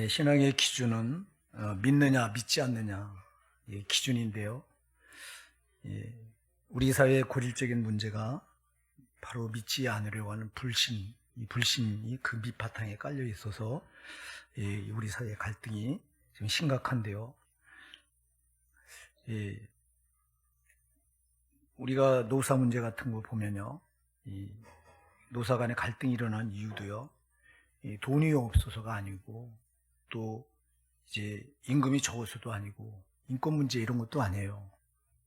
신앙의 기준은 믿느냐 믿지 않느냐 기준인데요. 우리 사회의 고질적인 문제가 바로 믿지 않으려고 하는 불신, 이 불신이 그 밑바탕에 깔려 있어서 우리 사회의 갈등이 지금 심각한데요. 우리가 노사 문제 같은 거 보면요, 이 노사 간의 갈등이 일어난 이유도요, 돈이 없어서가 아니고 또 이제 임금이 적어서도 아니고 인권 문제 이런 것도 아니에요.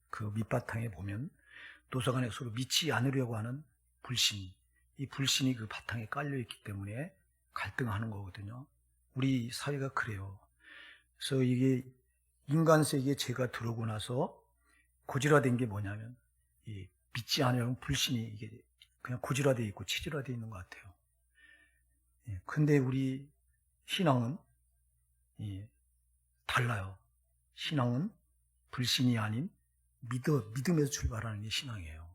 그 밑바탕에 보면 노사 간에 서로 믿지 않으려고 하는 불신, 이 불신이 그 바탕에 깔려 있기 때문에 갈등하는 거거든요. 우리 사회가 그래요. 그래서 이게 인간 세계에 죄가 들어오고 나서 고질화된 게 뭐냐면 이 믿지 않으려는 불신이 이게 그냥 고질화되어 있고 체질화되어 있는 것 같아요. 근데 우리 신앙은 달라요. 신앙은 불신이 아닌 믿음에서 출발하는 게 신앙이에요.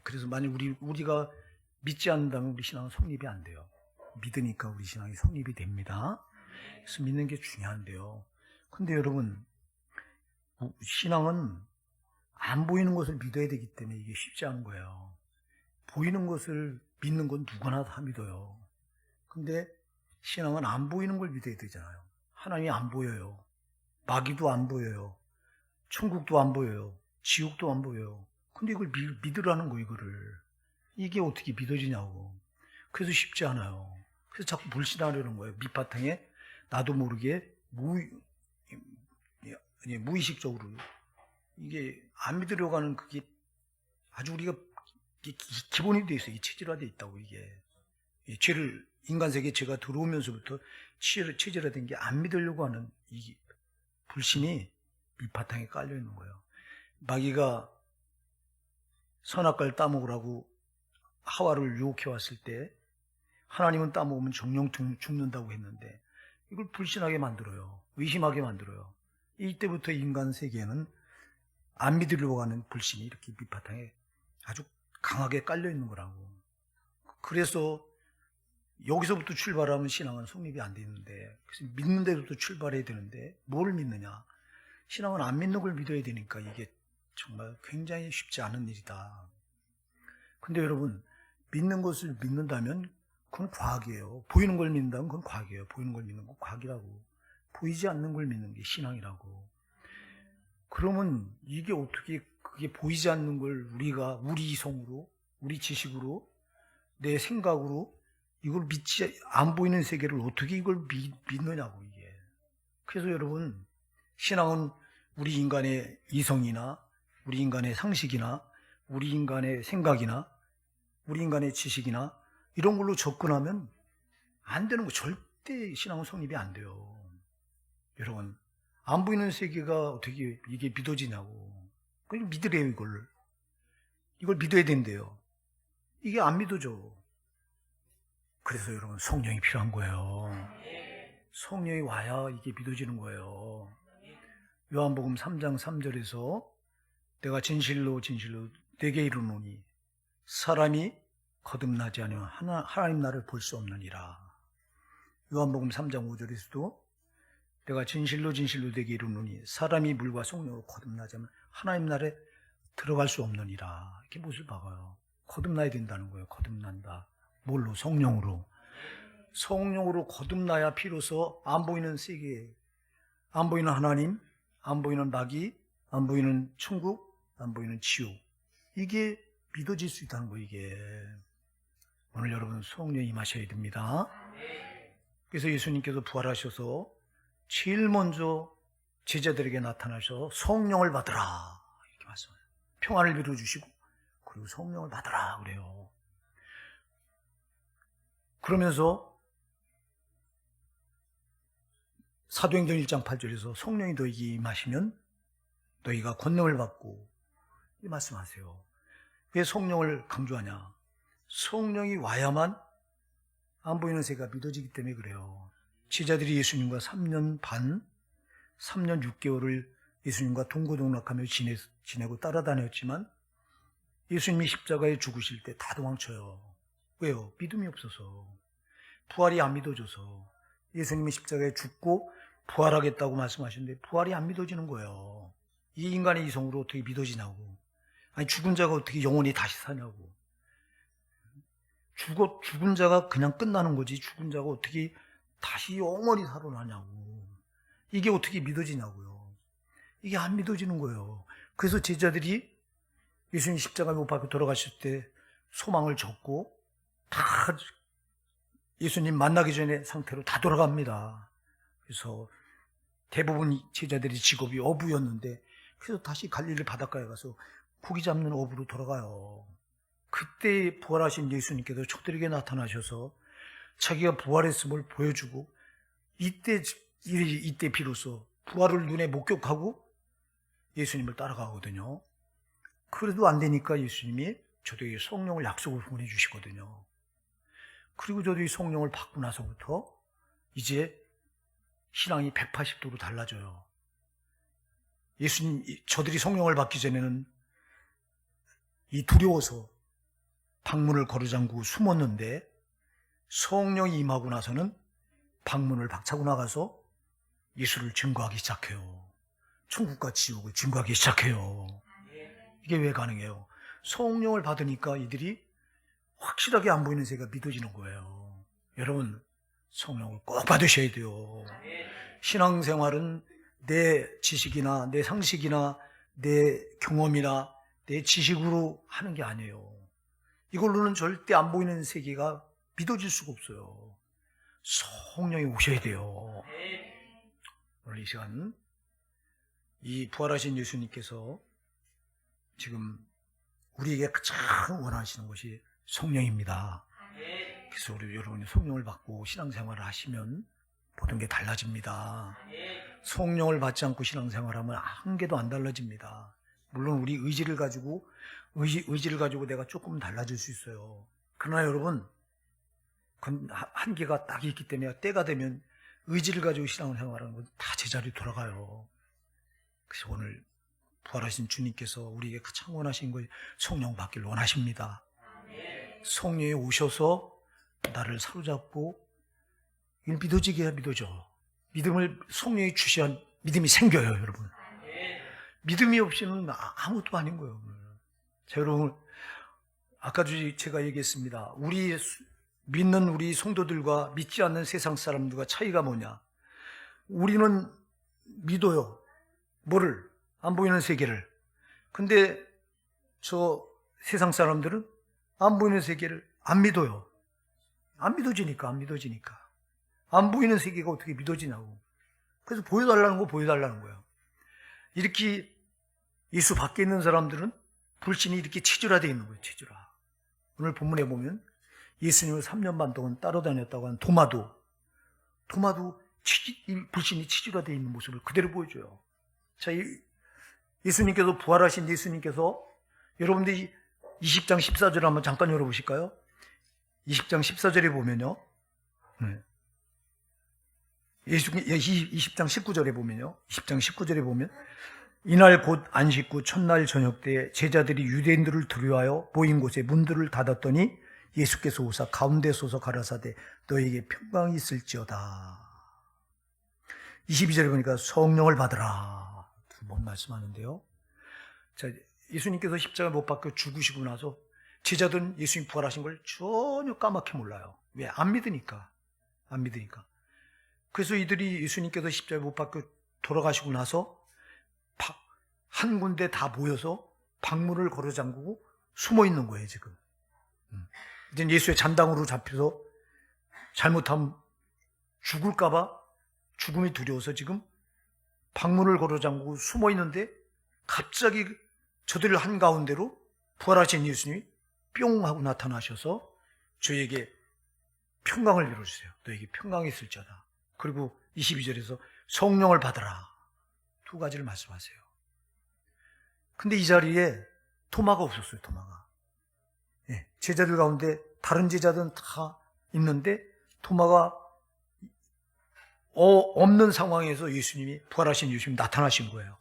그래서 만약 우리가 믿지 않는다면 우리 신앙은 성립이 안 돼요. 믿으니까 우리 신앙이 성립이 됩니다. 그래서 믿는 게 중요한데요. 근데 여러분, 신앙은 안 보이는 것을 믿어야 되기 때문에 이게 쉽지 않은 거예요. 보이는 것을 믿는 건 누구나 다 믿어요. 근데 신앙은 안 보이는 걸 믿어야 되잖아요. 하나님이 안 보여요. 마귀도 안 보여요. 천국도 안 보여요. 지옥도 안 보여요. 근데 이걸 믿으라는 거, 이거를. 이게 어떻게 믿어지냐고. 그래서 쉽지 않아요. 그래서 자꾸 불신하려는 거예요. 밑바탕에 나도 모르게 무의식적으로 이게 안 믿으려고 하는 그게 아주 우리가 기본이 돼 있어요. 이 체질화되어 있다고. 이게 죄를 인간 세계에 죄가 들어오면서부터 체질화된 게 안 믿으려고 하는 이 불신이 밑바탕에 깔려 있는 거예요. 마귀가 선악과를 따먹으라고 하와를 유혹해 왔을 때 하나님은 따먹으면 정령 죽는다고 했는데 이걸 불신하게 만들어요. 의심하게 만들어요. 이때부터 인간 세계에는 안 믿으려고 하는 불신이 이렇게 밑바탕에 아주 강하게 깔려 있는 거라고. 그래서 여기서부터 출발하면 신앙은 성립이 안 되는데, 그래서 믿는 데부터 출발해야 되는데 뭘 믿느냐? 신앙은 안 믿는 걸 믿어야 되니까 이게 정말 굉장히 쉽지 않은 일이다. 근데 여러분, 믿는 것을 믿는다면 그건 과학이에요. 보이는 걸 믿는다면 그건 과학이에요. 보이는 걸 믿는 건 과학이라고. 보이지 않는 걸 믿는 게 신앙이라고. 그러면 이게 어떻게 그게 보이지 않는 걸 우리가 우리 이성으로, 우리 지식으로, 내 생각으로 이걸 믿지 안 보이는 세계를 어떻게 이걸 믿느냐고 이게. 그래서 여러분, 신앙은 우리 인간의 이성이나 우리 인간의 상식이나 우리 인간의 생각이나 우리 인간의 지식이나 이런 걸로 접근하면 안 되는 거. 절대 신앙은 성립이 안 돼요. 여러분, 안 보이는 세계가 어떻게 이게 믿어지냐고. 그냥 믿으래요, 이걸. 이걸 믿어야 된대요. 이게 안 믿어져. 그래서 여러분, 성령이 필요한 거예요. 성령이 와야 이게 믿어지는 거예요. 요한복음 3장 3절에서 내가 진실로 내게 이르노니 사람이 거듭나지 않으면 하나님 나라를 볼 수 없느니라. 요한복음 3장 5절에서도 내가 진실로 내게 이르노니 사람이 물과 성령으로 거듭나지 않으면 하나님 나라에 들어갈 수 없느니라. 이렇게 못을 박아요. 거듭나야 된다는 거예요. 거듭난다. 뭘로? 성령으로. 성령으로 거듭나야 비로소 안 보이는 세계, 안 보이는 하나님, 안 보이는 마귀, 안 보이는 천국, 안 보이는 지옥, 이게 믿어질 수 있다는 거예요. 이게 오늘 여러분 성령이 임하셔야 됩니다. 그래서 예수님께서 부활하셔서 제일 먼저 제자들에게 나타나셔서 성령을 받으라 이렇게 말씀하세요. 평안을 빌어주시고 그리고 성령을 받으라 그래요. 그러면서 사도행전 1장 8절에서 성령이 너희에게 임하시면 너희가 권능을 받고 이 말씀하세요. 왜 성령을 강조하냐? 성령이 와야만 안 보이는 세계가 믿어지기 때문에 그래요. 제자들이 예수님과 3년 반, 3년 6개월을 예수님과 동고동락하며 지내고 따라다녔지만 예수님이 십자가에 죽으실 때 다 도망쳐요. 왜요? 믿음이 없어서. 부활이 안 믿어져서. 예수님이 십자가에 죽고 부활하겠다고 말씀하셨는데 부활이 안 믿어지는 거예요. 이 인간의 이성으로 어떻게 믿어지냐고. 아니 죽은 자가 어떻게 영원히 다시 사냐고. 죽은 자가 그냥 끝나는 거지 죽은 자가 어떻게 다시 영원히 살아나냐고. 이게 어떻게 믿어지냐고요. 이게 안 믿어지는 거예요. 그래서 제자들이 예수님 십자가에 못 박혀 돌아가실 때 소망을 접고 다 예수님 만나기 전에 상태로 다 돌아갑니다. 그래서 대부분 제자들의 직업이 어부였는데 그래서 다시 갈릴리 바닷가에 가서 고기 잡는 어부로 돌아가요. 그때 부활하신 예수님께서 저들에게 나타나셔서 자기가 부활했음을 보여주고 이때 비로소 부활을 눈에 목격하고 예수님을 따라가거든요. 그래도 안 되니까 예수님이 저들에게 성령을 약속을 보내주시거든요. 그리고 저들이 성령을 받고 나서부터 이제 신앙이 180도로 달라져요. 저들이 성령을 받기 전에는 이 두려워서 방문을 거르잠그고 숨었는데 성령이 임하고 나서는 방문을 박차고 나가서 예수를 증거하기 시작해요. 천국과 지옥을 증거하기 시작해요. 이게 왜 가능해요? 성령을 받으니까 이들이 확실하게 안 보이는 새가 믿어지는 거예요. 여러분 성령을 꼭 받으셔야 돼요. 신앙생활은 내 지식이나 내 상식이나 내 경험이나 내 지식으로 하는 게 아니에요. 이걸로는 절대 안 보이는 세계가 믿어질 수가 없어요. 성령이 오셔야 돼요. 오늘 이 시간 이 부활하신 예수님께서 지금 우리에게 가장 원하시는 것이 성령입니다. 그래서 우리 여러분이 성령을 받고 신앙생활을 하시면 모든 게 달라집니다. 성령을 받지 않고 신앙생활하면 한 개도 안 달라집니다. 물론 우리 의지를 가지고 내가 조금 달라질 수 있어요. 그러나 여러분 그 한계가 딱 있기 때문에 때가 되면 의지를 가지고 신앙생활하는 건 다 제자리로 돌아가요. 그래서 오늘 부활하신 주님께서 우리에게 가장 원하신 것이 성령 받기를 원하십니다. 성령이 오셔서 나를 사로잡고 이걸 믿어지게 해야 믿어져. 믿음을 성령이 주셔야 믿음이 생겨요, 여러분. 믿음이 없이는 아무것도 아닌 거예요. 자, 여러분, 아까 제가 얘기했습니다. 믿는 우리 성도들과 믿지 않는 세상 사람들과 차이가 뭐냐? 우리는 믿어요. 뭐를? 안 보이는 세계를. 근데 저 세상 사람들은 안 보이는 세계를 안 믿어요. 안 믿어지니까. 안 보이는 세계가 어떻게 믿어지냐고. 그래서 보여달라는 거예요. 이렇게 예수 밖에 있는 사람들은 불신이 이렇게 치졸화되어 있는 거예요. 치졸화. 오늘 본문에 보면 예수님을 3년 반 동안 따라다녔다고 하는 도마도 불신이 치졸화되어 있는 모습을 그대로 보여줘요. 자, 예수님께서 부활하신 예수님께서 여러분들이 20장 14절을 한번 잠깐 열어보실까요? 20장 14절에 보면요. 20장 19절에 보면 이날 곧 안식 후 첫날 저녁 때 제자들이 유대인들을 두려워하여 모인 곳에 문들을 닫았더니 예수께서 오사 가운데 서서 가라사대 너에게 평강이 있을지어다. 22절에 보니까 성령을 받으라. 두 번 말씀하는데요. 자, 예수님께서 십자가 못 박혀 죽으시고 나서 제자들은 예수님 부활하신 걸 전혀 까맣게 몰라요. 왜? 안 믿으니까. 그래서 이들이 예수님께서 십자가 못 박혀 돌아가시고 나서 한 군데 다 모여서 방문을 걸어 잠그고 숨어 있는 거예요, 지금. 이제 예수의 잔당으로 잡혀서 잘못하면 죽을까봐 죽음이 두려워서 지금 방문을 걸어 잠그고 숨어 있는데 갑자기 저들 한가운데로 부활하신 예수님이 뿅 하고 나타나셔서 저에게 평강을 이루어주세요. 너에게 평강이 있을지어다. 그리고 22절에서 성령을 받으라. 두 가지를 말씀하세요. 근데 이 자리에 토마가 없었어요. 토마가. 예, 제자들 가운데 다른 제자들은 다 있는데 토마가 없는 상황에서 부활하신 예수님이 나타나신 거예요.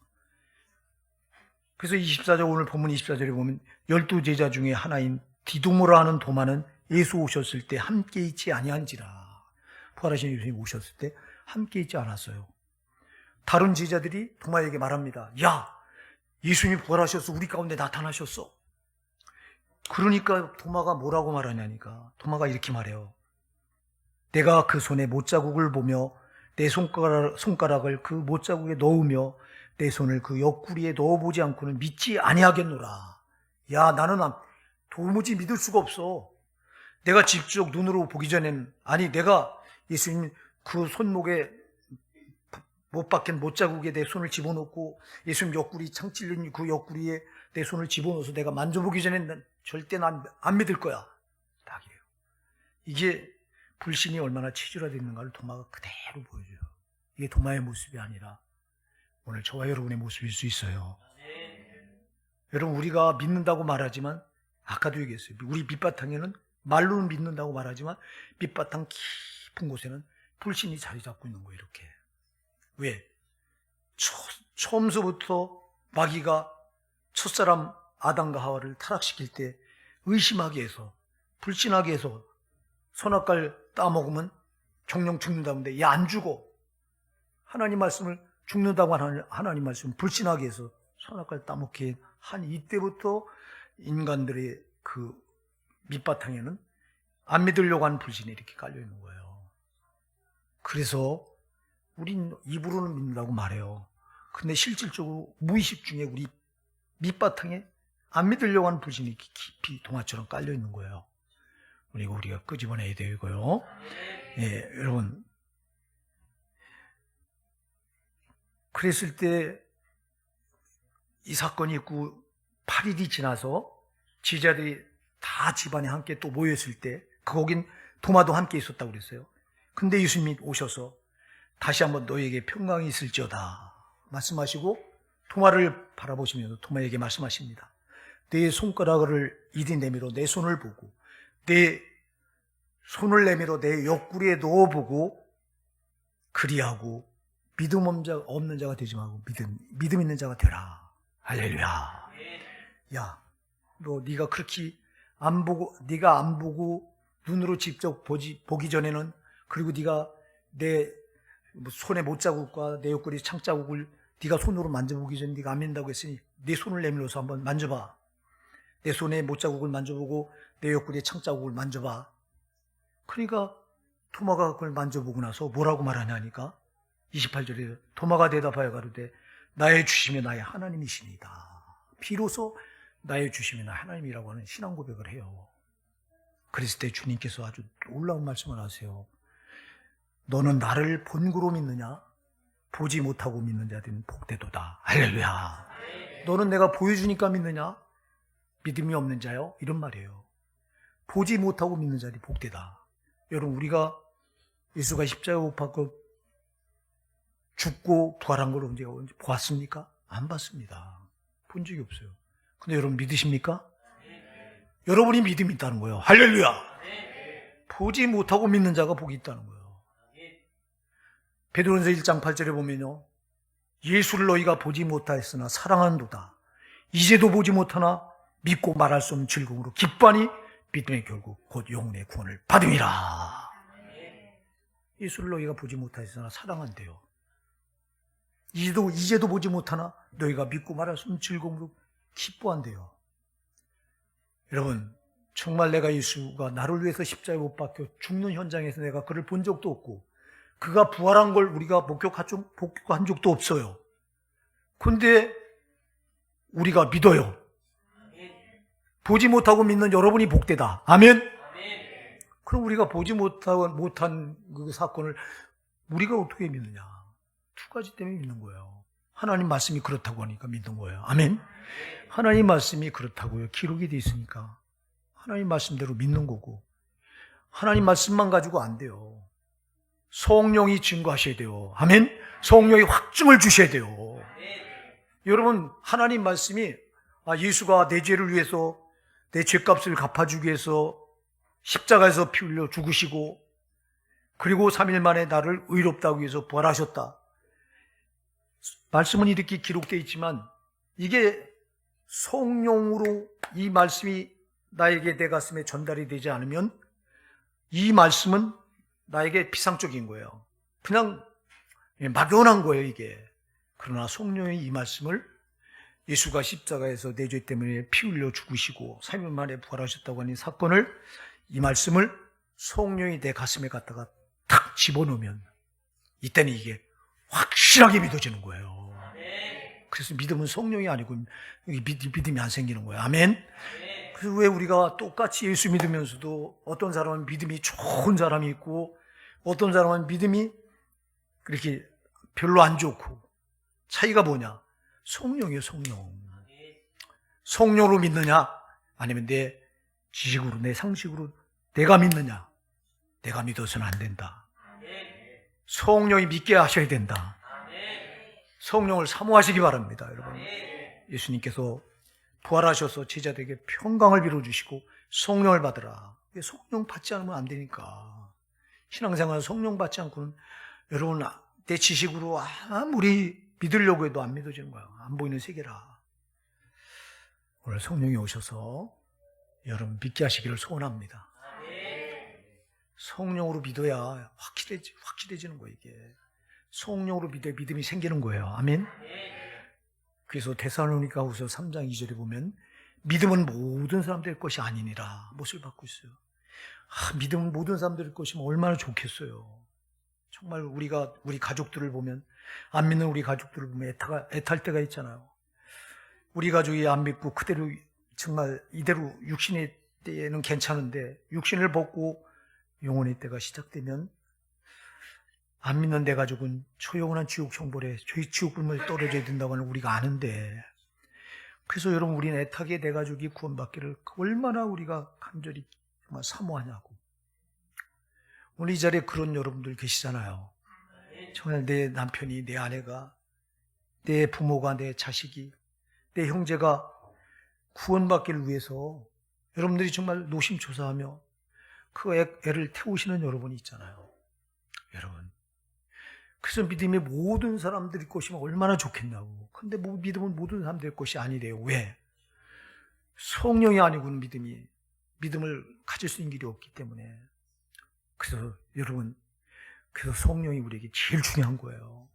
그래서 24절 오늘 본문 24절에 보면 12제자 중에 하나인 디두모라 하는 도마는 예수 오셨을 때 함께 있지 아니한지라. 부활하신 예수님이 오셨을 때 함께 있지 않았어요. 다른 제자들이 도마에게 말합니다. 야, 예수님이 부활하셔서 우리 가운데 나타나셨어. 그러니까 도마가 뭐라고 말하냐니까. 도마가 이렇게 말해요. 내가 그 손에 못자국을 보며 내 손가락을 그 못자국에 넣으며 내 손을 그 옆구리에 넣어보지 않고는 믿지 아니하겠노라. 야, 나는 도무지 믿을 수가 없어. 내가 직접 눈으로 보기 전에는, 아니 내가 예수님 그 손목에 못 박힌 못자국에 내 손을 집어넣고 예수님 옆구리 창 찔린 그 옆구리에 내 손을 집어넣어서 내가 만져보기 전에는 절대 난 안 믿을 거야. 딱 이래요. 이게 불신이 얼마나 치졸화되어 있는가를 도마가 그대로 보여줘요. 이게 도마의 모습이 아니라 오늘 저와 여러분의 모습일 수 있어요. 여러분, 우리가 믿는다고 말하지만 아까도 얘기했어요. 우리 밑바탕에는 말로는 믿는다고 말하지만 밑바탕 깊은 곳에는 불신이 자리 잡고 있는 거예요. 이렇게. 왜? 처음서부터 마귀가 첫사람 아담과 하와를 타락시킬 때 의심하게 해서, 불신하게 해서 선악과를 따먹으면 정령 죽는다는데, 야, 안 죽어. 하나님 말씀을 죽는다고 하는 하나님 말씀을 불신하게 해서 선악과를 따먹게 한 이때부터 인간들의 그 밑바탕에는 안 믿으려고 하는 불신이 이렇게 깔려 있는 거예요. 그래서 우린 입으로는 믿는다고 말해요. 근데 실질적으로 무의식 중에 우리 밑바탕에 안 믿으려고 하는 불신이 깊이 동화처럼 깔려 있는 거예요. 그리고 우리가 끄집어내야 되고요. 예, 여러분. 그랬을 때 이 사건이 있고 8일이 지나서 제자들이 다 집안에 함께 또 모였을 때 거긴 도마도 함께 있었다고 그랬어요. 근데 예수님이 오셔서 다시 한번 너희에게 평강이 있을지어다 말씀하시고 도마를 바라보시면서 도마에게 말씀하십니다. 내 손가락을 이리 내밀어 내 손을 보고 내 손을 내밀어 내 옆구리에 넣어보고 그리하고 믿음 없는 자가 되지 말고 믿음 있는 자가 되라. 할렐루야. 야, 네가 그렇게 네가 안 보고 눈으로 직접 보기 전에는, 그리고 네가 내 손에 못자국과 내 옆구리 창자국을 네가 손으로 만져보기 전에 네가 안 믿는다고 했으니 내 손을 내밀어서 한번 만져봐. 내 손에 못자국을 만져보고 내 옆구리에 창자국을 만져봐. 그러니까 토마가 그걸 만져보고 나서 뭐라고 말하냐니까 28절에 토마가 대답하여 가로되 나의 주심이 나의 하나님이시니이다. 비로소 나의 주심이 나의 하나님이라고 하는 신앙 고백을 해요. 그랬을 때 주님께서 아주 놀라운 말씀을 하세요. 너는 나를 본고로 믿느냐? 보지 못하고 믿는 자들은 복되도다. 할렐루야. 너는 내가 보여주니까 믿느냐? 믿음이 없는 자요? 이런 말이에요. 보지 못하고 믿는 자들이 복되다. 여러분, 우리가 예수가 십자가에 못 박고 죽고 부활한 걸 언제 보았습니까? 안 봤습니다. 본 적이 없어요. 근데 여러분 믿으십니까? 여러분이 믿음이 있다는 거예요. 할렐루야. 보지 못하고 믿는 자가 복이 있다는 거예요. 베드로전서 1장 8절에 보면요, 예수를 너희가 보지 못하였으나 사랑한도다. 이제도 보지 못하나 믿고 말할 수 없는 즐거움으로 기뻐하니 믿음의 결국 곧 영혼의 구원을 받음이라. 예수를 너희가 보지 못하였으나 사랑한대요. 이제도 보지 못하나 너희가 믿고 말할 수 없는 즐거움으로 기뻐한대요. 여러분, 정말 내가 예수가 나를 위해서 십자가에 못 박혀 죽는 현장에서 내가 그를 본 적도 없고 그가 부활한 걸 우리가 목격한 적도 없어요. 근데 우리가 믿어요. 보지 못하고 믿는 여러분이 복되다. 아멘. 그럼 우리가 보지 못한 그 사건을 우리가 어떻게 믿느냐? 두 가지 때문에 믿는 거예요. 하나님 말씀이 그렇다고 하니까 믿는 거예요. 아멘. 하나님 말씀이 그렇다고요. 기록이 돼 있으니까 하나님 말씀대로 믿는 거고, 하나님 말씀만 가지고 안 돼요. 성령이 증거하셔야 돼요. 아멘. 성령이 확증을 주셔야 돼요. 여러분, 하나님 말씀이 예수가 내 죄를 위해서 내 죄값을 갚아주기 위해서 십자가에서 피 흘려 죽으시고 그리고 3일 만에 나를 의롭다 하기 위해서 부활하셨다. 말씀은 이렇게 기록되어 있지만 이게 성령으로 이 말씀이 나에게 내 가슴에 전달이 되지 않으면 이 말씀은 나에게 피상적인 거예요. 그냥 막연한 거예요, 이게. 그러나 성령의 이 말씀을 예수가 십자가에서 내 죄 때문에 피 흘려 죽으시고 3일 만에 부활하셨다고 하는 사건을, 이 말씀을 성령이 내 가슴에 갖다가 탁 집어넣으면 이때는 이게 확실하게 믿어지는 거예요. 그래서 믿음은 성령이 아니고 믿음이 안 생기는 거예요. 아멘. 그래서 왜 우리가 똑같이 예수 믿으면서도 어떤 사람은 믿음이 좋은 사람이 있고 어떤 사람은 믿음이 그렇게 별로 안 좋고, 차이가 뭐냐? 성령이에요, 성령. 성령으로 믿느냐? 아니면 내 지식으로, 내 상식으로 내가 믿느냐? 내가 믿어서는 안 된다. 성령이 믿게 하셔야 된다. 성령을 사모하시기 바랍니다, 여러분. 예수님께서 부활하셔서 제자들에게 평강을 빌어주시고 성령을 받으라. 성령 받지 않으면 안 되니까. 신앙생활 성령 받지 않고는 여러분 내 지식으로 아무리 믿으려고 해도 안 믿어지는 거야. 안 보이는 세계라. 오늘 성령이 오셔서 여러분 믿게 하시기를 소원합니다. 성령으로 믿어야 확실해지는 거예요, 이게. 성령으로 믿어야 믿음이 생기는 거예요. 아멘. 그래서 데살로니가후서 3장 2절에 보면 믿음은 모든 사람들의 것이 아니니라 못을 받고 있어요. 믿음은 모든 사람들의 것이면 얼마나 좋겠어요. 정말 우리 가족들을 보면, 안 믿는 우리 가족들을 보면 애탈 때가 있잖아요. 우리 가족이 안 믿고 그대로 정말 이대로 육신의 때에는 괜찮은데 육신을 벗고 영혼의 때가 시작되면 안 믿는 내 가족은 초영원한 지옥 형벌에 지옥불문에 떨어져야 된다고 하는 우리가 아는데, 그래서 여러분 우리는 애타게 내 가족이 구원받기를 얼마나 우리가 간절히 정말 사모하냐고. 오늘 이 자리에 그런 여러분들 계시잖아요. 정말 내 남편이, 내 아내가, 내 부모가, 내 자식이, 내 형제가 구원받기를 위해서 여러분들이 정말 노심초사하며 그 애를 태우시는 여러분이 있잖아요. 여러분, 그래서 믿음이 모든 사람들의 것이면 얼마나 좋겠냐고. 근데 믿음은 모든 사람들의 것이 아니래요. 왜? 성령이 아니고는 믿음을 가질 수 있는 길이 없기 때문에. 그래서 여러분, 그래서 성령이 우리에게 제일 중요한 거예요.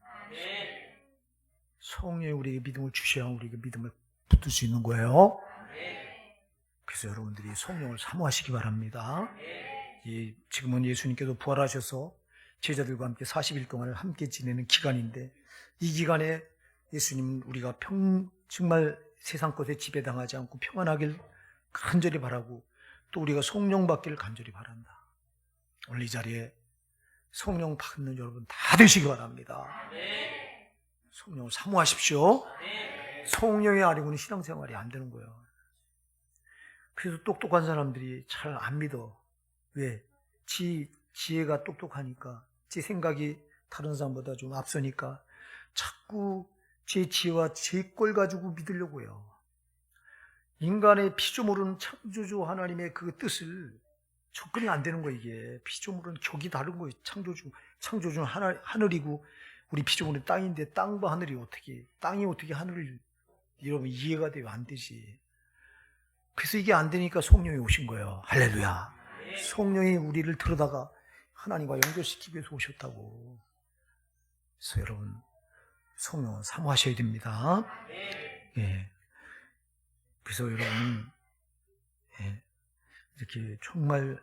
성령이 우리에게 믿음을 주셔야 우리에게 믿음을 붙들 수 있는 거예요. 그래서 여러분들이 성령을 사모하시기 바랍니다. 지금은 예수님께서 부활하셔서 제자들과 함께 40일 동안을 함께 지내는 기간인데, 이 기간에 예수님 우리가 정말 세상 것에 지배당하지 않고 평안하길 간절히 바라고, 또 우리가 성령 받기를 간절히 바란다. 오늘 이 자리에 성령 받는 여러분 다 되시기 바랍니다. 성령을 사모하십시오. 성령이 아니고는 신앙생활이 안 되는 거예요. 그래서 똑똑한 사람들이 잘 안 믿어. 왜? 지혜가 똑똑하니까, 제 생각이 다른 사람보다 좀 앞서니까 자꾸 제 지혜와 제 걸 가지고 믿으려고 해요. 인간의 피조물은 창조주 하나님의 그 뜻을 접근이 안 되는 거예요. 이게 피조물은 격이 다른 거예요. 창조주는 하늘이고 우리 피조물은 땅인데, 땅과 하늘이 땅이 어떻게 하늘을, 여러분 이해가 돼요? 안 되지. 그래서 이게 안 되니까 성령이 오신 거예요. 할렐루야. 성령이 우리를 들여다가 하나님과 연결시키기 위해서 오셨다고. 그래서 여러분 성령은 사모하셔야 됩니다. 예. 그래서 여러분 이렇게 정말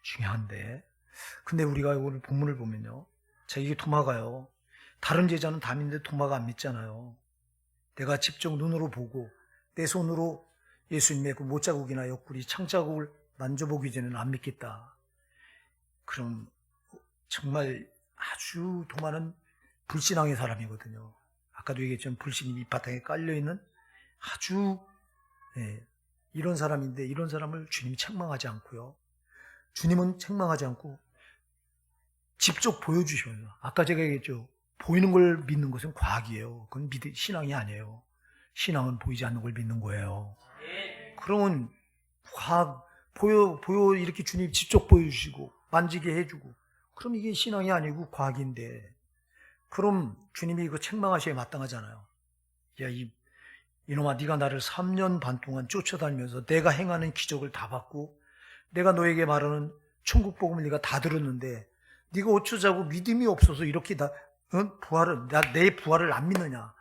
중요한데, 근데 우리가 오늘 본문을 보면요, 자, 이게 도마가요, 다른 제자는 다 믿는데 도마가 안 믿잖아요. 내가 직접 눈으로 보고 내 손으로 예수님의 그 못자국이나 옆구리 창자국을 만져보기 전에는 안 믿겠다. 그럼 정말 아주 도마는 불신앙의 사람이거든요. 아까도 얘기했지만 불신이 밑바탕에 깔려있는 아주 이런 사람인데, 이런 사람을 주님이 책망하지 않고요, 주님은 책망하지 않고 직접 보여주셔요. 아까 제가 얘기했죠. 보이는 걸 믿는 것은 과학이에요. 그건 신앙이 아니에요. 신앙은 보이지 않는 걸 믿는 거예요. 그러면 보여 이렇게 주님이 직접 보여주시고 만지게 해주고, 그럼 이게 신앙이 아니고 과학인데, 그럼 주님이 이거 책망하셔야 마땅하잖아요. 야, 이놈아, 네가 나를 3년 반 동안 쫓아다니면서 내가 행하는 기적을 다 받고 내가 너에게 말하는 천국 복음을 네가 다 들었는데 네가 어쩌자고 믿음이 없어서 이렇게 내 부활을 안 믿느냐?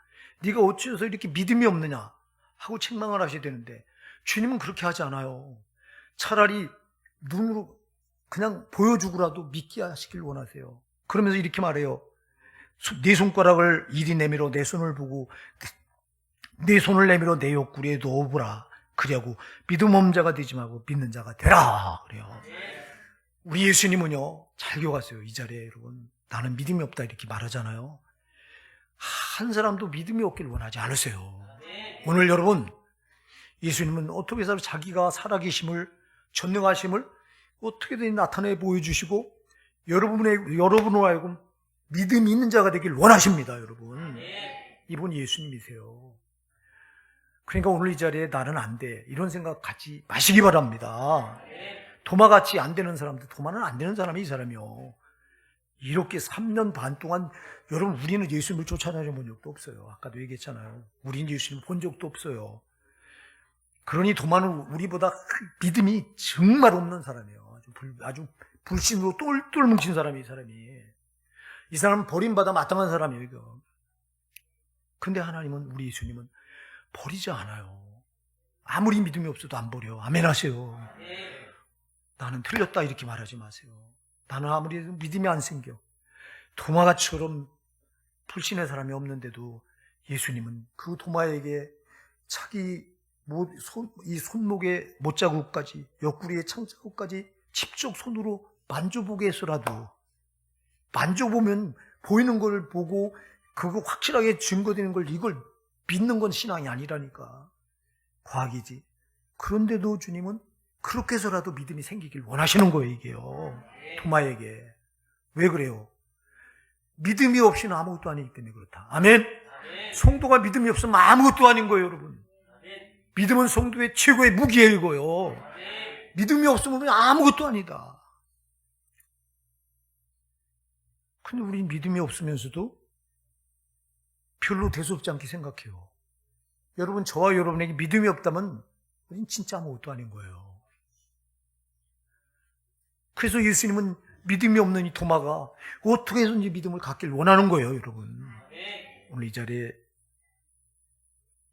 네가 어째서 이렇게 믿음이 없느냐? 하고 책망을 하셔야 되는데 주님은 그렇게 하지 않아요. 차라리 눈으로 그냥 보여주고라도 믿게 하시길 원하세요. 그러면서 이렇게 말해요. 네 손가락을 이리 내밀어 내 손을 보고 네 손을 내밀어 내 옆구리에 넣어보라. 그리하고 믿음 없는 자가 되지 말고 믿는 자가 되라. 그래요. 우리 예수님은요, 잘 기억하세요. 이 자리에 여러분, 나는 믿음이 없다 이렇게 말하잖아요. 한 사람도 믿음이 없기를 원하지 않으세요. 오늘 여러분, 예수님은 어떻게 해서 자기가 살아계심을, 전능하심을 어떻게든 나타내 보여주시고 여러분으로 하여금 믿음이 있는 자가 되길 원하십니다. 여러분, 이분 예수님이세요. 그러니까 오늘 이 자리에 나는 안 돼 이런 생각 갖지 마시기 바랍니다. 도마같이 안 되는 사람들, 도마는 안 되는 사람이 이 사람이요. 이렇게 3년 반 동안 여러분, 우리는 예수님을 쫓아다녀 본 적도 없어요. 아까도 얘기했잖아요. 우리는 예수님을 본 적도 없어요. 그러니 도마는 우리보다 믿음이 정말 없는 사람이에요. 아주 불신으로 똘똘 뭉친 사람이 이 사람이. 이 사람은 버림받아 마땅한 사람이에요. 이거. 근데 하나님은, 우리 예수님은 버리지 않아요. 아무리 믿음이 없어도 안 버려. 아멘 하세요. 나는 틀렸다 이렇게 말하지 마세요. 나는 아무리 믿음이 안 생겨. 도마처럼 불신의 사람이 없는데도 예수님은 그 도마에게 자기 이 손목의 못자국까지, 옆구리의 창자국까지 직접 손으로 만져보게 해서라도, 만져보면 보이는 걸 보고 그거 확실하게 증거되는 걸, 이걸 믿는 건 신앙이 아니라니까. 과학이지. 그런데도 주님은 그렇게 해서라도 믿음이 생기길 원하시는 거예요, 이게요. 도마에게. 왜 그래요? 믿음이 없이는 아무것도 아니기 때문에 그렇다. 아멘? 성도가 믿음이 없으면 아무것도 아닌 거예요, 여러분. 믿음은 성도의 최고의 무기예요, 이거요. 믿음이 없으면 아무것도 아니다. 근데 우리 믿음이 없으면서도 별로 대수롭지 않게 생각해요. 여러분, 저와 여러분에게 믿음이 없다면 우린 진짜 아무것도 아닌 거예요. 그래서 예수님은 믿음이 없는 이 도마가 어떻게 해서든지 믿음을 갖길 원하는 거예요, 여러분. 오늘 이 자리에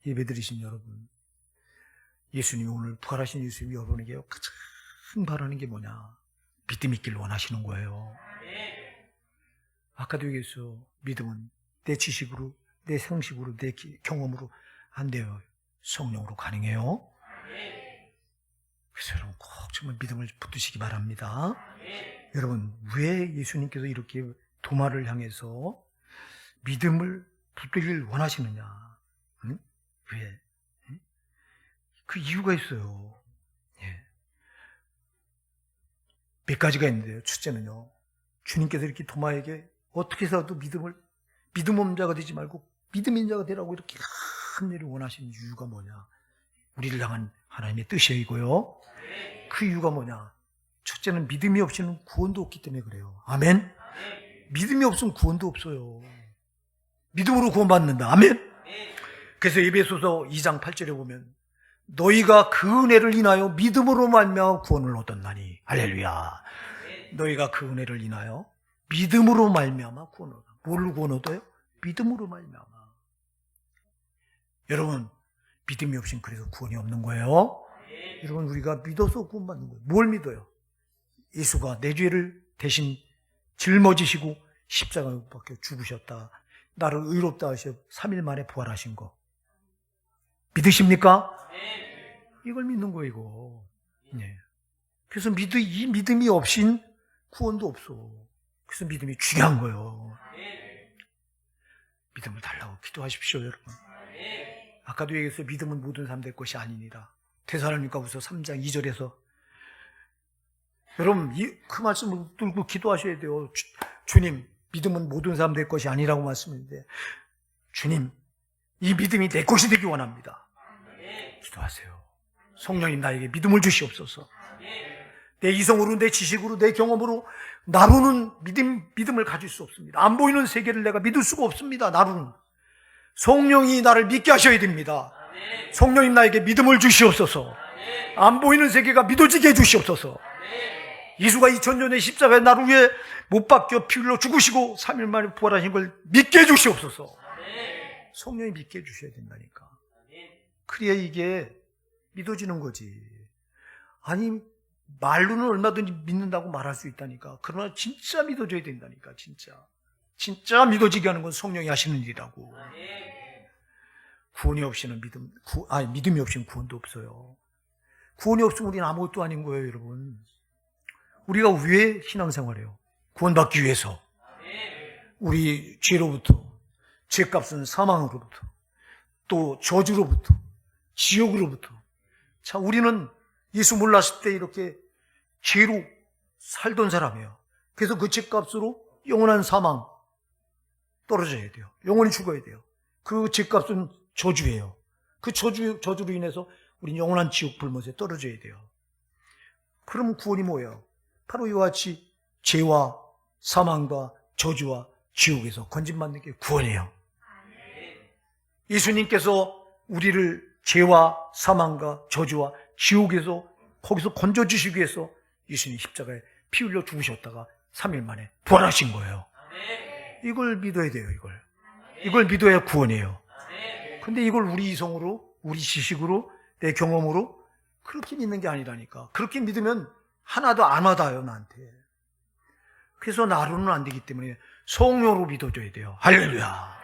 예배드리신 여러분, 예수님이, 오늘 부활하신 예수님이 여러분에게 가장 바라는 게 뭐냐? 믿음 있길 원하시는 거예요. 아까도 얘기했어요. 믿음은 내 지식으로, 내 상식으로, 내 경험으로 안 돼요. 성령으로 가능해요. 그래서 여러분 꼭 정말 믿음을 붙드시기 바랍니다. 여러분, 왜 예수님께서 이렇게 도마를 향해서 믿음을 붙들길 원하시느냐? 응? 왜? 응? 그 이유가 있어요. 예. 몇 가지가 있는데요. 첫째는요, 주님께서 이렇게 도마에게 어떻게 해서도 믿음 없는 자가 되지 말고 믿음 있는 자가 되라고 이렇게 큰 일을 원하시는 이유가 뭐냐? 우리를 향한 하나님의 뜻이고요. 그 이유가 뭐냐? 첫째는 믿음이 없이는 구원도 없기 때문에 그래요. 아멘? 믿음이 없으면 구원도 없어요. 믿음으로 구원받는다. 아멘? 그래서 에베소서 2장 8절에 보면 너희가 그 은혜를 인하여 믿음으로 말미암아 구원을 얻었나니. 할렐루야. 너희가 그 은혜를 인하여 믿음으로 말미암아 구원을 얻어. 뭘로 구원 얻어요? 믿음으로 말미암아. 여러분, 믿음이 없이는 그래서 구원이 없는 거예요. 여러분, 우리가 믿어서 구원받는 거예요. 뭘 믿어요? 예수가 내 죄를 대신 짊어지시고 십자가에 박혀 죽으셨다. 나를 의롭다 하셔 3일 만에 부활하신 거. 믿으십니까? 이걸 믿는 거예요, 이거. 네. 그래서 이 믿음이 없인 구원도 없어. 그래서 믿음이 중요한 거예요. 믿음을 달라고 기도하십시오, 여러분. 아까도 얘기했어요. 믿음은 모든 사람 될 것이 아니니라. 데살로니가후서 3장 2절에서 여러분, 그 말씀을 들고 기도하셔야 돼요. 주님, 믿음은 모든 사람 될 것이 아니라고 말씀했는데, 주님, 이 믿음이 내 것이 되기 원합니다. 기도하세요. 성령님, 나에게 믿음을 주시옵소서. 내 이성으로, 내 지식으로, 내 경험으로 나로는 믿음을 가질 수 없습니다. 안 보이는 세계를 내가 믿을 수가 없습니다. 나로는. 성령이 나를 믿게 하셔야 됩니다. 성령님, 나에게 믿음을 주시옵소서. 안 보이는 세계가 믿어지게 해주시옵소서. 예수가 2000년에 십자가에 나를 위해 못 박혀 피 흘려 죽으시고 3일 만에 부활하신 걸 믿게 해주시옵소서. 성령이 믿게 해주셔야 된다니까. 그래야 이게 믿어지는 거지. 아니, 말로는 얼마든지 믿는다고 말할 수 있다니까. 그러나 진짜 믿어줘야 된다니까. 진짜 믿어지게 하는 건 성령이 하시는 일이라고. 구원이 없이는 믿음이 없이는 구원도 없어요. 구원이 없으면 우리는 아무것도 아닌 거예요, 여러분. 우리가 왜 신앙생활해요? 구원받기 위해서. 우리 죄로부터, 죄값은 사망으로부터, 또 저주로부터, 지옥으로부터. 자, 우리는 예수 몰랐을 때 이렇게 죄로 살던 사람이에요. 그래서 그 죄값으로 영원한 사망 떨어져야 돼요. 영원히 죽어야 돼요. 그 죄값은 저주예요. 그 저주로 인해서 우리는 영원한 지옥 불못에 떨어져야 돼요. 그럼 구원이 뭐예요? 바로 이와 같이 죄와 사망과 저주와 지옥에서 건진받는 게 구원이에요. 예수님께서 우리를 죄와 사망과 저주와 지옥에서 거기서 건져주시기 위해서 예수님 십자가에 피 흘려 죽으셨다가 3일 만에 부활하신 거예요. 이걸 믿어야 돼요. 이걸 믿어야 구원이에요. 근데 이걸 우리 이성으로, 우리 지식으로, 내 경험으로 그렇게 믿는 게 아니라니까. 그렇게 믿으면 하나도 안 와닿아요, 나한테. 그래서 나로는 안 되기 때문에 성령으로 믿어줘야 돼요. 할렐루야.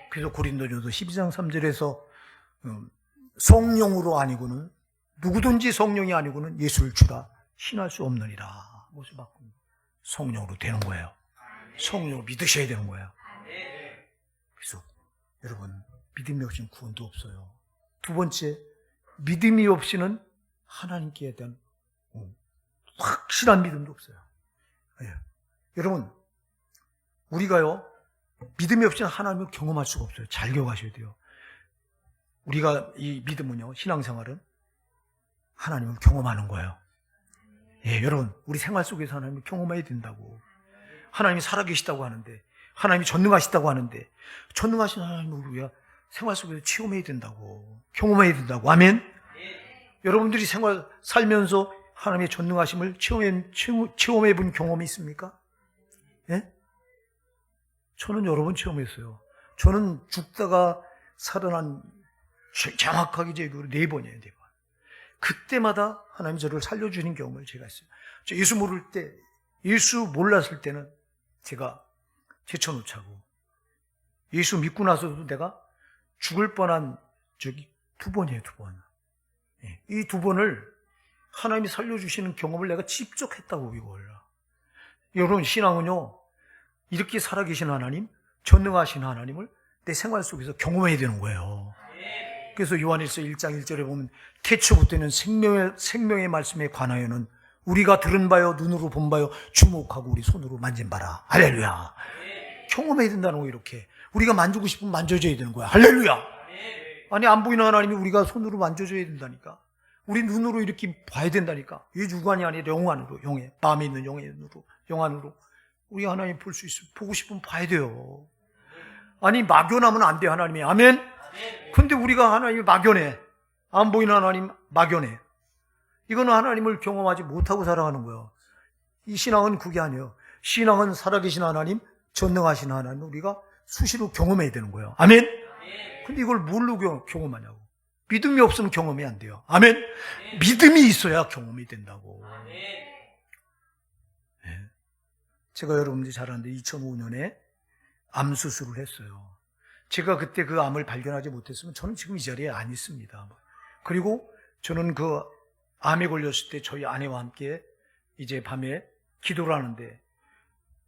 그래서 고린도전서 12장 3절에서 성령으로 아니고는, 누구든지 성령이 아니고는 예수를 주라 신할 수 없느니라. 무엇을 바꾸고 성령으로 되는 거예요. 성령으로 믿으셔야 되는 거예요. 그래서 여러분, 믿음이 없이는 구원도 없어요. 두 번째, 믿음이 없이는 하나님께 대한 확실한 믿음도 없어요. 예. 여러분, 우리가요, 믿음이 없이는 하나님을 경험할 수가 없어요. 잘 기억하셔야 돼요. 우리가 이 믿음은요, 신앙생활은 하나님을 경험하는 거예요. 예, 여러분, 우리 생활 속에서 하나님을 경험해야 된다고. 하나님이 살아계시다고 하는데, 하나님이 전능하시다고 하는데, 전능하신 하나님을 우리가 생활 속에서 체험해야 된다고, 경험해야 된다고. 아멘? 여러분들이 살면서 하나님의 전능하심을 체험해 본 경험이 있습니까? 예? 저는 여러 번 체험했어요. 저는 죽다가 살아난, 정확하게 제 기억으로 4번이에요, 4번. 그때마다 하나님이 저를 살려주는 경험을 제가 했어요. 저 예수 몰랐을 때는 제가 제쳐놓자고. 예수 믿고 나서도 내가 죽을 뻔한 적이 2번이에요, 2번. 예, 이 2번을 하나님이 살려주시는 경험을 내가 직접 했다고, 이걸. 여러분, 신앙은요, 이렇게 살아계신 하나님, 전능하신 하나님을 내 생활 속에서 경험해야 되는 거예요. 그래서 요한일서 1장 1절에 보면 태초부터는 생명의 말씀에 관하여는 우리가 들은 바요, 눈으로 본 바요, 주목하고 우리 손으로 만진 바라. 할렐루야. 경험해야 된다는 거. 이렇게 우리가 만지고 싶으면 만져줘야 되는 거야. 할렐루야. 아니, 안 보이는 하나님이 우리가 손으로 만져줘야 된다니까. 우리 눈으로 이렇게 봐야 된다니까. 이 육안이 아니라 영안으로, 마음에 있는 영안으로 우리가 하나님 볼 수 있으면, 보고 싶으면 봐야 돼요. 아니, 막연하면 안 돼, 하나님이. 아멘? 근데 우리가 하나님이 막연해. 안 보이는 하나님 막연해. 이거는 하나님을 경험하지 못하고 살아가는 거예요. 이 신앙은 그게 아니에요. 신앙은 살아계신 하나님, 전능하신 하나님, 우리가 수시로 경험해야 되는 거예요. 아멘? 근데 이걸 뭘로 경험하냐고. 믿음이 없으면 경험이 안 돼요. 아멘? 믿음이 있어야 경험이 된다고. 네. 제가 여러분들이 잘 아는데 2005년에 암 수술을 했어요. 제가 그때 그 암을 발견하지 못했으면 저는 지금 이 자리에 안 있습니다. 그리고 저는 그 암에 걸렸을 때 저희 아내와 함께 이제 밤에 기도를 하는데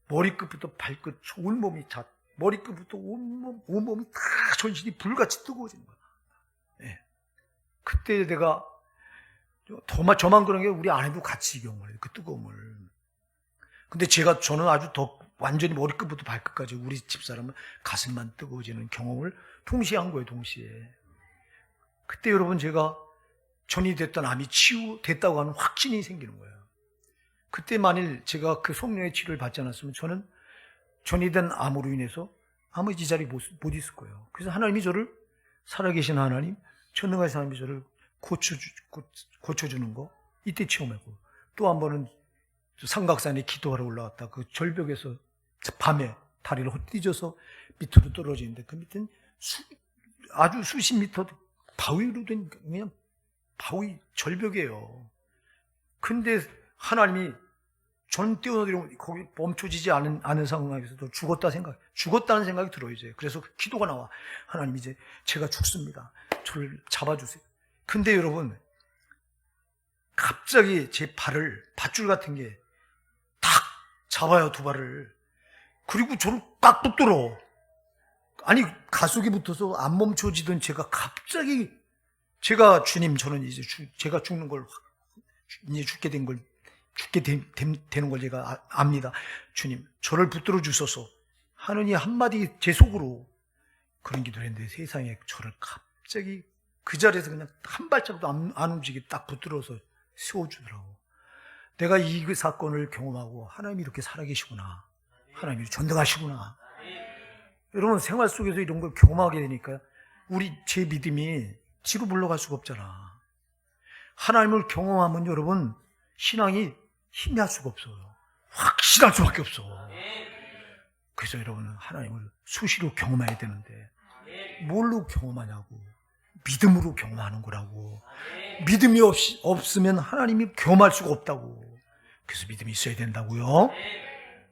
머리끝부터 발끝, 온몸이 다, 머리끝부터 온몸이 다 전신이 불같이 뜨거워지는 거야. 네. 그때 내가 저만 그런 게 우리 아내도 같이 경험을 해요. 그 뜨거움을. 근데 저는 아주 더 완전히 머리끝부터 발끝까지 우리 집사람은 가슴만 뜨거워지는 경험을 동시에 한 거예요, 동시에. 그때 여러분 제가 전이 됐던 암이 치유됐다고 하는 확신이 생기는 거예요. 그때 만일 제가 그 성령의 치료를 받지 않았으면 저는 전이 된 암으로 인해서 아무 이 자리에 못 있을 거예요. 그래서 하나님이 저를, 살아계신 하나님, 전능하신 하나님이 저를 고쳐주는 거, 이때 체험하고, 또 한 번은 삼각산에 기도하러 올라갔다. 그 절벽에서 밤에 다리를 헛디뎌서 밑으로 떨어지는데 그 밑엔 아주 수십 미터 바위로 된 그냥 바위 절벽이에요. 근데 하나님이 전 뛰어내리고 거기 멈춰지지 않은 상황에서도 죽었다는 생각이 들어요, 이제. 그래서 기도가 나와. 하나님, 이제 제가 죽습니다. 저를 잡아주세요. 근데 여러분, 갑자기 제 밧줄 같은 게 탁 잡아요, 두 발을. 그리고 저를 꽉 붙들어. 아니, 가속이 붙어서 안 멈춰지던 제가 갑자기, 주님, 저는 이제 제가 죽는 걸, 이제 죽게 되는 걸 제가 압니다. 주님, 저를 붙들어 주소서 하느니 한마디 제 속으로 그런 기도를 했는데 세상에 저를 갑자기 그 자리에서 그냥 한 발짝도 안 움직이게 딱 붙들어서 세워주더라고. 내가 이 사건을 경험하고 하나님이 이렇게 살아계시구나. 하나님이 전능하시구나. 여러분, 생활 속에서 이런 걸 경험하게 되니까 제 믿음이 뒤로 물러갈 수가 없잖아. 하나님을 경험하면 여러분, 신앙이 희미할 수가 없어요. 확실할 수밖에 없어. 그래서 여러분, 하나님을 수시로 경험해야 되는데 뭘로 경험하냐고. 믿음으로 경험하는 거라고. 믿음이 없으면 하나님이 경험할 수가 없다고. 그래서 믿음이 있어야 된다고요.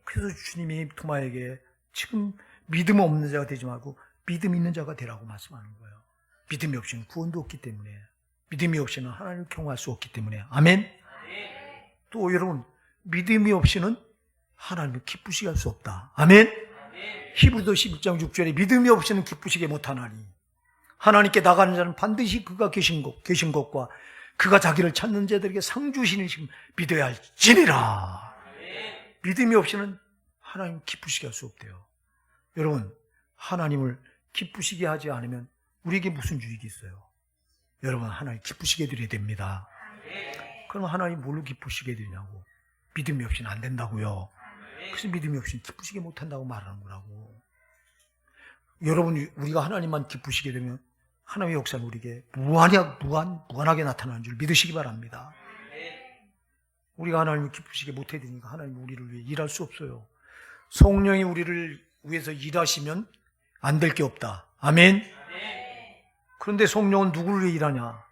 그래서 주님이 토마에게 지금 믿음 없는 자가 되지 말고 믿음 있는 자가 되라고 말씀하는 거예요. 믿음이 없이는 구원도 없기 때문에, 믿음이 없이는 하나님을 경험할 수 없기 때문에. 아멘. 또 여러분, 믿음이 없이는 하나님을 기쁘시게 할 수 없다. 아멘. 히브리서 11장 6절에 믿음이 없이는 기쁘시게 못하나니 하나님께 나가는 자는 반드시 그가 계신 것과 그가 자기를 찾는 자들에게 상 주시는 믿어야 할지니라. 믿음이 없이는 하나님 기쁘시게 할 수 없대요. 여러분, 하나님을 기쁘시게 하지 않으면 우리에게 무슨 유익이 있어요? 여러분, 하나님 기쁘시게 드려야 됩니다. 그럼 하나님 뭘로 기쁘시게 되냐고. 믿음이 없이는 안 된다고요. 그래서 믿음이 없이는 기쁘시게 못한다고 말하는 거라고. 여러분, 우리가 하나님만 기쁘시게 되면 하나님의 역사는 우리에게 무한하게 나타나는 줄 믿으시기 바랍니다. 우리가 하나님을 기쁘시게 못해야 되니까 하나님은 우리를 위해 일할 수 없어요. 성령이 우리를 위해서 일하시면 안 될 게 없다. 아멘. 그런데 성령은 누구를 위해 일하냐?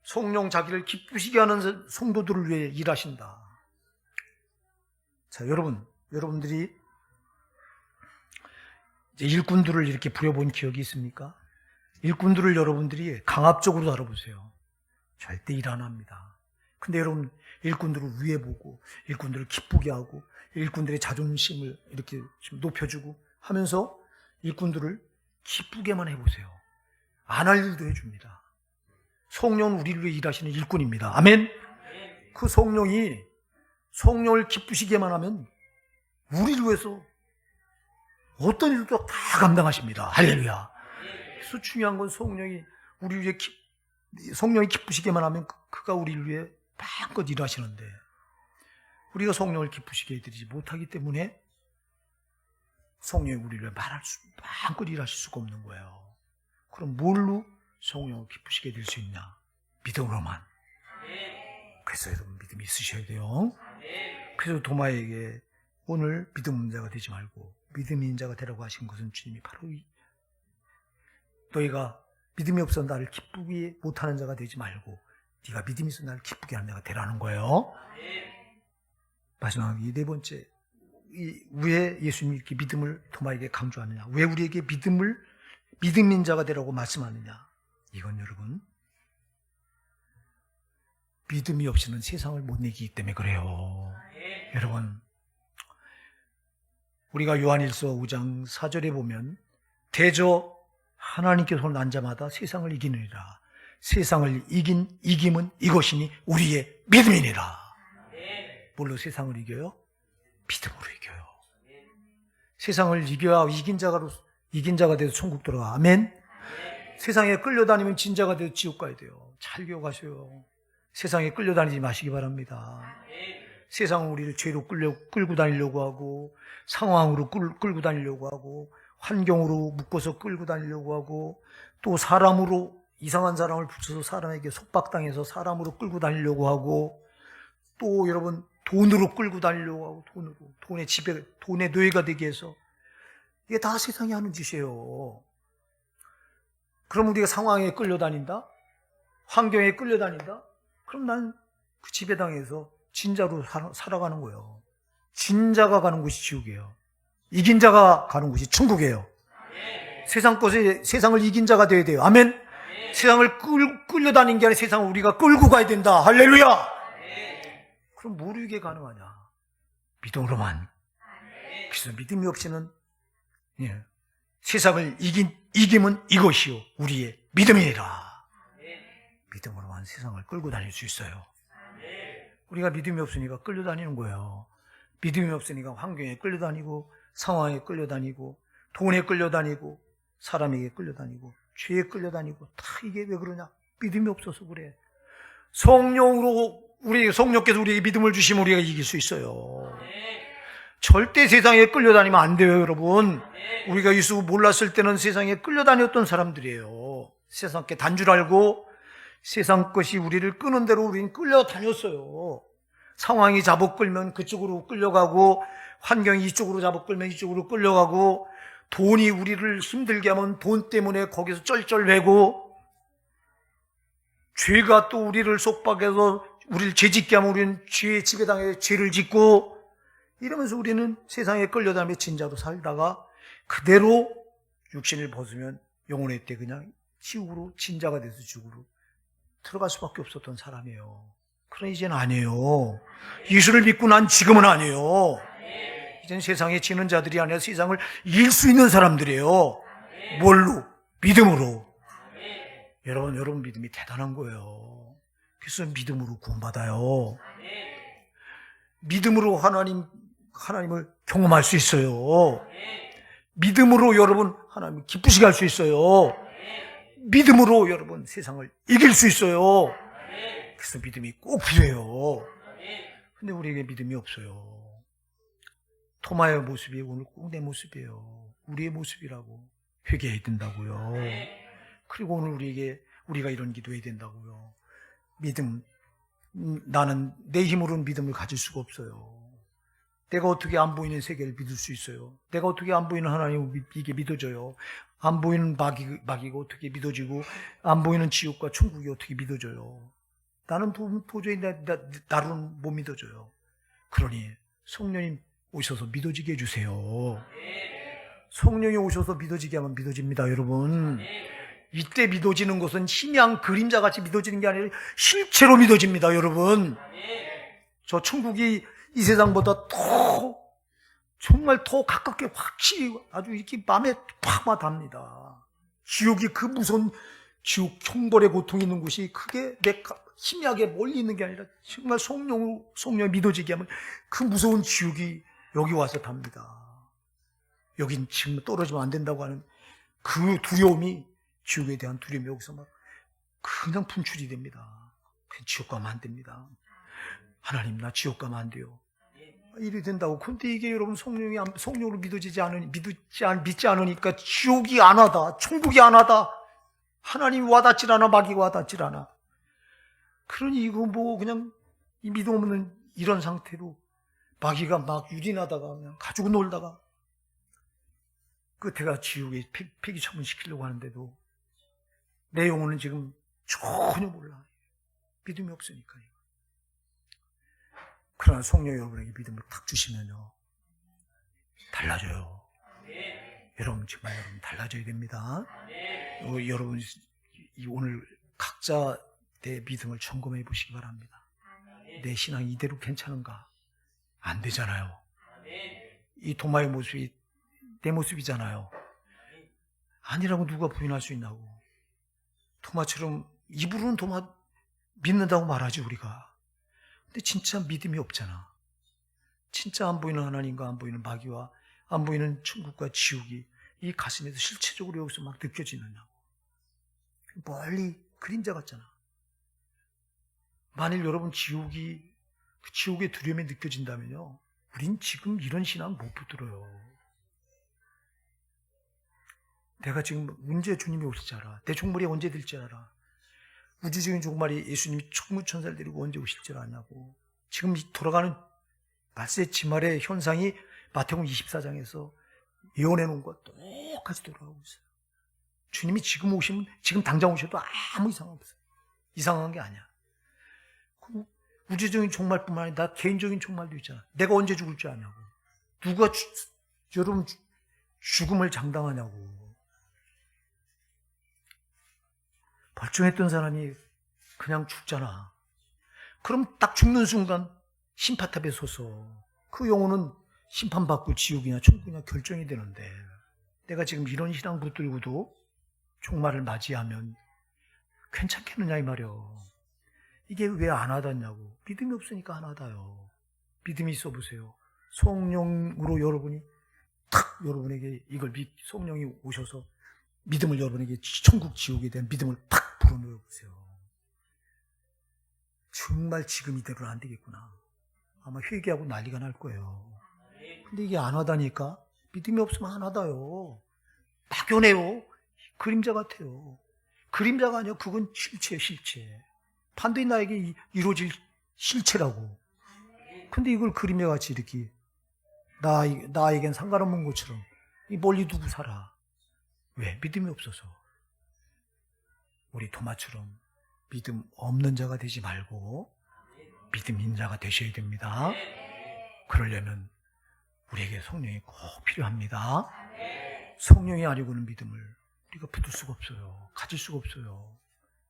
성령 자기를 기쁘시게 하는 성도들을 위해 일하신다. 자, 여러분들이 이제 일꾼들을 이렇게 부려본 기억이 있습니까? 일꾼들을 여러분들이 강압적으로 다뤄보세요. 절대 일 안 합니다. 근데 여러분, 일꾼들을 위해 보고, 일꾼들을 기쁘게 하고, 일꾼들의 자존심을 이렇게 높여주고 하면서 일꾼들을 기쁘게만 해보세요. 안 할 일도 해줍니다. 성령은 우리를 위해 일하시는 일꾼입니다. 아멘. 그 성령을 기쁘시게만 하면 우리를 위해서 어떤 일도 다 감당하십니다. 할렐루야. 그래서 중요한 건 성령이 기쁘시게만 하면 그가 우리를 위해 마음껏 일하시는데 우리가 성령을 기쁘시게 해드리지 못하기 때문에 성령이 우리를 위해 마음껏 일하실 수가 없는 거예요. 그럼 뭘로 성령을 기쁘시게 해드릴 수 있냐? 믿음으로만. 그래서 여러분, 믿음이 있으셔야 돼요. 그래서 도마에게 오늘 믿음 없는 자가 되지 말고 믿음 있는 자가 되라고 하신 것은 주님이 바로 너희가 믿음이 없어 나를 기쁘게 못하는 자가 되지 말고 네가 믿음이 있어 나를 기쁘게 하는 자가 되라는 거예요. 마지막 네 번째, 왜 예수님이 이렇게 믿음을 도마에게 강조하느냐? 왜 우리에게 믿음 있는 자가 되라고 말씀하느냐? 이건 여러분, 믿음이 없이는 세상을 못 이기기 때문에 그래요. 여러분, 우리가 요한일서 5장 4절에 보면 대저 하나님께 손을 난 자마다 세상을 이기느니라. 세상을 이김은 이것이니 우리의 믿음이니라. 뭘로 세상을 이겨요? 믿음으로 이겨요. 세상을 이겨야 이긴 자가 돼서 천국 들어가. 아멘. 세상에 끌려다니면 진자가 돼서 지옥 가야 돼요. 잘 기억하세요. 세상에 끌려다니지 마시기 바랍니다. 세상은 우리를 죄로 끌고 다니려고 하고, 상황으로 끌고 다니려고 하고, 환경으로 묶어서 끌고 다니려고 하고, 또 사람으로 이상한 사람을 붙여서 사람에게 속박당해서 사람으로 끌고 다니려고 하고, 또 여러분 돈으로 끌고 다니려고 하고, 돈의 노예가 되게 해서. 이게 다 세상이 하는 짓이에요. 그럼 우리가 상황에 끌려다닌다? 환경에 끌려다닌다? 그럼 난 그 지배당해서 진자로 살아가는 거예요. 진자가 가는 곳이 지옥이에요. 이긴 자가 가는 곳이 천국이에요. 세상을 이긴 자가 되어야 돼요. 아멘? 세상을 끌려다니는 게 아니라 세상을 우리가 끌고 가야 된다. 할렐루야! 그럼 뭐로 이게 가능하냐? 믿음으로만. 그래서 믿음이 없이는 세상을 이김은 이것이요 우리의 믿음이라. 믿음으로만 세상을 끌고 다닐 수 있어요. 우리가 믿음이 없으니까 끌려다니는 거예요. 믿음이 없으니까 환경에 끌려다니고, 상황에 끌려다니고, 돈에 끌려다니고, 사람에게 끌려다니고, 죄에 끌려다니고. 다 이게 왜 그러냐? 믿음이 없어서 그래. 성령께서 우리에게 믿음을 주시면 우리가 이길 수 있어요. 절대 세상에 끌려다니면 안 돼요, 여러분. 우리가 예수 몰랐을 때는 세상에 끌려다녔던 사람들이에요. 세상께 단줄 알고 세상 것이 우리를 끄는 대로 우리는 끌려다녔어요. 상황이 잡아 끌면 그쪽으로 끌려가고, 환경이 이쪽으로 잡아 끌면 이쪽으로 끌려가고, 돈이 우리를 힘들게 하면 돈 때문에 거기서 쩔쩔매고, 죄가 또 우리를 속박해서 우리를 죄짓게 하면 우리는 죄의 지배당해 죄를 짓고, 이러면서 우리는 세상에 끌려다니며 진자로 살다가 그대로 육신을 벗으면 영혼의 때 그냥 지옥으로, 진자가 돼서 지옥으로 들어갈 수밖에 없었던 사람이에요. 그러나 이제는 아니에요. 예수를 믿고 난 지금은 아니에요. 이제는 세상에 지는 자들이 아니라 세상을 이길 수 있는 사람들이에요. 뭘로? 믿음으로. 여러분 믿음이 대단한 거예요. 그래서 믿음으로 구원받아요. 믿음으로 하나님을 경험할 수 있어요. 믿음으로 여러분 하나님을 기쁘시게 할 수 있어요. 믿음으로 여러분 세상을 이길 수 있어요. 그래서 믿음이 꼭 필요해요. 근데 우리에게 믿음이 없어요. 토마의 모습이 오늘 꼭 내 모습이에요. 우리의 모습이라고 회개해야 된다고요. 그리고 오늘 우리가 이런 기도해야 된다고요. 믿음, 나는 내 힘으로는 믿음을 가질 수가 없어요. 내가 어떻게 안 보이는 세계를 믿을 수 있어요? 내가 어떻게 안 보이는 하나님을 이게 믿어져요? 안 보이는 마귀가 어떻게 믿어지고, 안 보이는 지옥과 천국이 어떻게 믿어져요? 나는 도저히 나로는 못 믿어져요. 그러니 성령님 오셔서 믿어지게 해주세요. 성령이 오셔서 믿어지게 하면 믿어집니다, 여러분. 이때 믿어지는 것은 희미한 그림자같이 믿어지는 게 아니라 실체로 믿어집니다, 여러분. 저 천국이 이 세상보다 정말 더 가깝게 확실히 아주 이렇게 마음에 확 와닿습니다. 지옥이 그 무서운 지옥 형벌의 고통이 있는 곳이 크게 희미하게 멀리 있는 게 아니라 정말 성령 믿어지게 하면 그 무서운 지옥이 여기 와서 답니다. 여긴 지금 떨어지면 안 된다고 하는 그 두려움이, 지옥에 대한 두려움이 여기서 막 그냥 분출이 됩니다. 그냥 지옥 가면 안 됩니다. 하나님, 나 지옥 가면 안 돼요. 이래 된다고. 근데 이게 여러분 성령으로 믿지 않으니까 지옥이 안 하다, 천국이 안 하다, 하나님이 와닿질 않아, 마귀가 와닿질 않아. 그러니 이거 그냥 이 믿음 없는 이런 상태로 마귀가 막 유린하다가 그냥 가지고 놀다가 끝에가 지옥에 폐기 처분시키려고 하는데도 내 영혼은 지금 전혀 몰라. 믿음이 없으니까요. 그러나 성령 여러분에게 믿음을 탁 주시면요, 달라져요. 여러분 정말 달라져야 됩니다. 여러분 오늘 각자 내 믿음을 점검해 보시기 바랍니다. 내 신앙이 이대로 괜찮은가? 안 되잖아요. 이 도마의 모습이 내 모습이잖아요. 아니라고 누가 부인할 수 있나고. 도마처럼 입으로는 도마 믿는다고 말하지 우리가. 근데 진짜 믿음이 없잖아. 진짜 안 보이는 하나님과 안 보이는 마귀와 안 보이는 천국과 지옥이 이 가슴에서 실체적으로 여기서 막 느껴지느냐고. 멀리 그림자 같잖아. 만일 여러분 그 지옥의 두려움이 느껴진다면요, 우린 지금 이런 신앙 못 붙들어요. 내가 지금 언제 주님이 오실지 알아. 내 종말이 언제 될지 알아. 우주적인 종말이 예수님이 천무천사를 데리고 언제 오실지 아냐고. 지금 돌아가는 발세치 말의 현상이 마태복음 24장에서 예언해 놓은 것 똑같이 돌아가고 있어요. 주님이 지금 오시면, 지금 당장 오셔도 아무 이상 없어요. 이상한 게 아니야. 우주적인 종말뿐만 아니라 나 개인적인 종말도 있잖아. 내가 언제 죽을 줄 아냐고. 누가 여러분 죽음을 장담하냐고. 벌쩡했던 사람이 그냥 죽잖아. 그럼 딱 죽는 순간 심판탑에 서서 그 영혼은 심판받고 지옥이냐 천국이냐 결정이 되는데, 내가 지금 이런 신앙 붙들고도 종말을 맞이하면 괜찮겠느냐 이 말이요. 이게 왜 안 와닿냐고. 믿음이 없으니까 안 와닿아요. 믿음이 있어 보세요. 성령으로 여러분이 탁 여러분에게 이걸 성령이 오셔서 믿음을 여러분에게 천국 지옥에 대한 믿음을 탁 불어넣어 보세요. 정말 지금 이대로는 안 되겠구나. 아마 회개하고 난리가 날 거예요. 근데 이게 안 와닿으니까, 믿음이 없으면 안 와닿아요. 막연해요. 그림자 같아요. 그림자가 아니라 그건 실체예요, 실체. 반드시 나에게 이루어질 실체라고. 근데 이걸 그림자같이 이렇게 나에겐 상관없는 것처럼 멀리 두고 살아. 왜? 믿음이 없어서. 우리 도마처럼 믿음 없는 자가 되지 말고 믿음 있는 자가 되셔야 됩니다. 그러려면 우리에게 성령이 꼭 필요합니다. 성령이 아니고는 믿음을 우리가 붙을 수가 없어요. 가질 수가 없어요.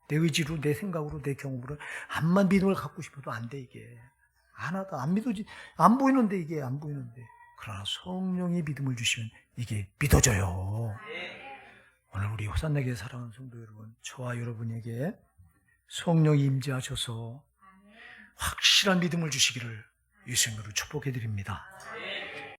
내 의지로, 내 생각으로, 내 경험으로 암만 믿음을 갖고 싶어도 안 돼, 이게. 안 하다, 안 믿어지, 안 보이는데, 이게 안 보이는데. 그러나 성령이 믿음을 주시면 이게 믿어져요. 오늘 우리 호산나게 사랑하는 성도 여러분, 저와 여러분에게 성령이 임재하셔서 확실한 믿음을 주시기를 예수님으로 축복해 드립니다.